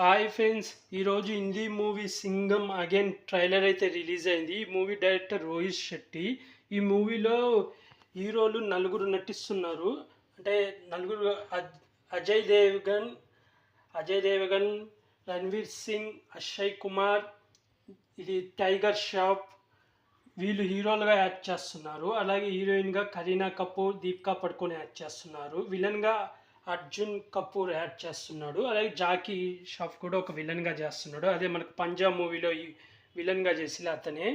Hi friends, ఈరోజు Hindi movie Singham again trailer అయితే release అయింది. ఈ మూవీ డైరెక్టర్ రోహిత్ శెట్టి. ఈ మూవీలో హీరోలు నలుగురు నటిస్తున్నారు. అంటే నలుగురు అజయ్ దేవగన్, రణ్వీర్ సింగ్, అక్షయ్ కుమార్, ఇది టైగర్ ష్రాఫ్, వీళ్ళు హీరోలుగా యాక్ట్ చేస్తున్నారు. అలాగే హీరోయిన్గా కరీనా కపూర్, దీపికా పడుకోన్ యాక్ట్ చేస్తున్నారు. విలన్గా అర్జున్ కపూర్ యాడ్ చేస్తున్నాడు. అలాగే జాకీ షాఫ్ కూడా ఒక విలన్గా చేస్తున్నాడు. అదే మనకు పంజాబ్ మూవీలో ఈ విలన్గా చేసిన అతనే.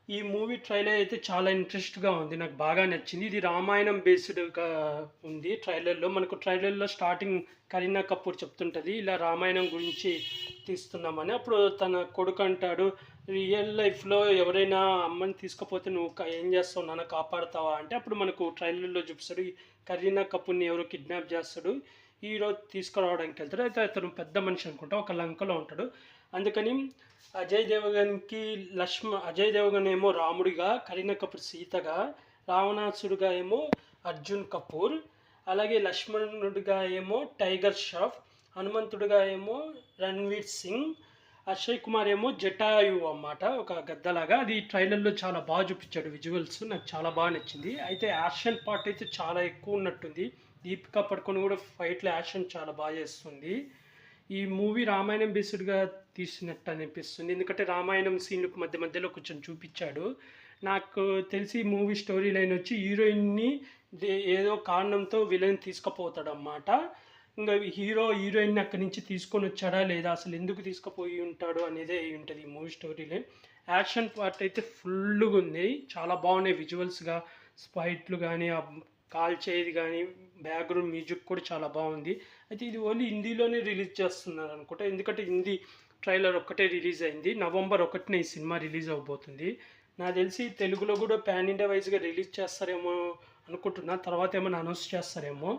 ఈ మూవీ ట్రైలర్ అయితే చాలా ఇంట్రెస్ట్గా ఉంది, నాకు బాగా నచ్చింది. ఇది రామాయణం బేస్డ్గా ఉంది. ట్రైలర్లో స్టార్టింగ్ కరీనా కపూర్ చెప్తుంటుంది, ఇలా రామాయణం గురించి తీస్తున్నామని. అప్పుడు తన కొడుకు అంటాడు, రియల్ లైఫ్లో ఎవరైనా అమ్మని తీసుకపోతే నువ్వు ఏం చేస్తావు నాన్న, కాపాడుతావా అంటే అప్పుడు మనకు ట్రైలర్లో చూపిస్తాడు కరీనా కపూర్ని ఎవరో కిడ్నాప్ చేస్తాడు, హీరో తీసుకురావడానికి వెళ్తాడు. అయితే అతను పెద్ద మనిషి అనుకుంటా, ఒక లంకలో ఉంటాడు. అందుకని అజయ్ దేవగన్ ఏమో రాముడిగా, కరీనా కపూర్ సీతగా, రావణాసుడిగా ఏమో అర్జున్ కపూర్, అలాగే లక్ష్మణుడిగా ఏమో టైగర్ ష్రాఫ్, హనుమంతుడిగా ఏమో రణ్వీర్ సింగ్, అక్షయ్ కుమార్ ఏమో జటాయు అన్నమాట, ఒక గద్దలాగా. అది ట్రైలర్లో చాలా బాగా చూపించాడు విజువల్స్, నాకు చాలా బాగా నచ్చింది. అయితే యాక్షన్ పార్ట్ అయితే చాలా ఎక్కువ ఉన్నట్టుంది. దీపికా పడుకొని కూడా ఫైట్లో యాక్షన్ చాలా బాగా చేస్తుంది. ఈ మూవీ రామాయణం బేస్డ్గా తీసినట్టు అనిపిస్తుంది, ఎందుకంటే రామాయణం సీన్లు మధ్యలో కొంచెం చూపించాడు. నాకు తెలిసి మూవీ స్టోరీ లైన్ వచ్చి హీరోయిన్ని ఏదో కారణంతో విలన్ తీసుకుపోతాడు అన్నమాట. ఇంకా హీరోయిన్ని అక్కడి నుంచి తీసుకొని వచ్చాడా లేదా, అసలు ఎందుకు తీసుకుపోయి ఉంటాడు అనేదే అయి ఉంటుంది ఈ movie story line. Action part అయితే ఫుల్గా ఉంది, చాలా బాగున్నాయి విజువల్స్గా, స్పైట్లు కానీ, కాల్చేది కానీ, బ్యాక్గ్రౌండ్ మ్యూజిక్ కూడా చాలా బాగుంది. అయితే ఇది ఓన్లీ హిందీలోనే రిలీజ్ చేస్తున్నారు అనుకుంటా, ఎందుకంటే హిందీ ట్రైలర్ ఒక్కటే రిలీజ్ అయింది. నవంబర్ 1న ఈ సినిమా రిలీజ్ అవబోతుంది. నాకు తెలిసి తెలుగులో కూడా పాన్ ఇండియా వైజ్గా రిలీజ్ చేస్తారేమో అనుకుంటున్నా, తర్వాత ఏమైనా అనౌన్స్ చేస్తారేమో.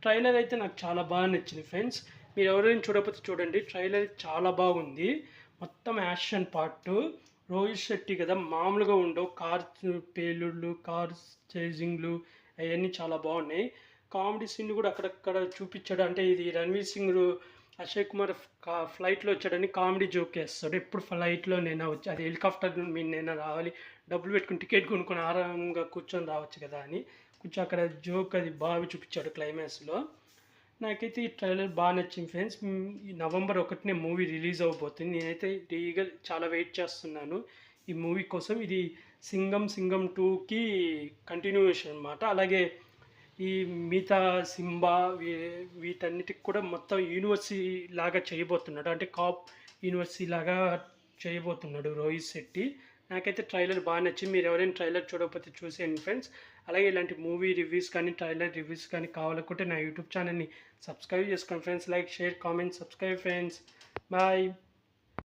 ట్రైలర్ అయితే నాకు చాలా బాగా నచ్చింది ఫ్రెండ్స్. మీరు ఎవరైనా చూడకపోతే చూడండి, ట్రైలర్ చాలా బాగుంది. మొత్తం యాక్షన్ పార్ట్, రోహిత్ శెట్టి కదా మామూలుగా ఉండవు, కార్ పేలుళ్ళు, కార్ చేజింగ్లు అవన్నీ చాలా బాగున్నాయి. కామెడీ సీన్ కూడా అక్కడక్కడ చూపించాడు. అంటే ఇది రణ్వీర్ సింగ్ అక్షయ్ కుమార్ ఫ్లైట్లో వచ్చాడని కామెడీ జోక్ వేస్తాడు. ఎప్పుడు ఫ్లైట్లో నేను వచ్చి, అది హెలికాప్టర్ మీరు నేను రావాలి, డబ్బులు పెట్టుకుని టికెట్ కొనుక్కొని ఆరాంగా కూర్చొని రావచ్చు కదా అని కొంచెం అక్కడ జోక్ అది బాగా చూపించాడు క్లైమాక్స్లో. నాకైతే ఈ ట్రైలర్ బాగా నచ్చింది ఫ్రెండ్స్. ఈ నవంబర్ 1నే మూవీ రిలీజ్ అవ్వబోతుంది. నేనైతే చాలా వెయిట్ చేస్తున్నాను ఈ మూవీ కోసం. ఇది సింగం 2కి కంటిన్యూషన్ అన్నమాట. అలాగే ఈ మిగతా సింబా వీటన్నిటికి కూడా మొత్తం యూనివర్సిటీ లాగా చేయబోతున్నాడు, అంటే కాప్ యూనివర్సిటీ లాగా చేయబోతున్నాడు రోహిత్ శెట్టి. నాకైతే ట్రైలర్ బాగా నచ్చింది. మీరు ఎవరైనా ట్రైలర్ చూడకపోతే చూసేయండి ఫ్రెండ్స్. అలాగే ఇలాంటి మూవీ రివ్యూస్ కానీ, ట్రైలర్ రివ్యూస్ కానీ కావాలనుకుంటే నా యూట్యూబ్ ఛానల్ని సబ్స్క్రైబ్ చేసుకోండి friends. Like, share, comment, subscribe friends. Bye.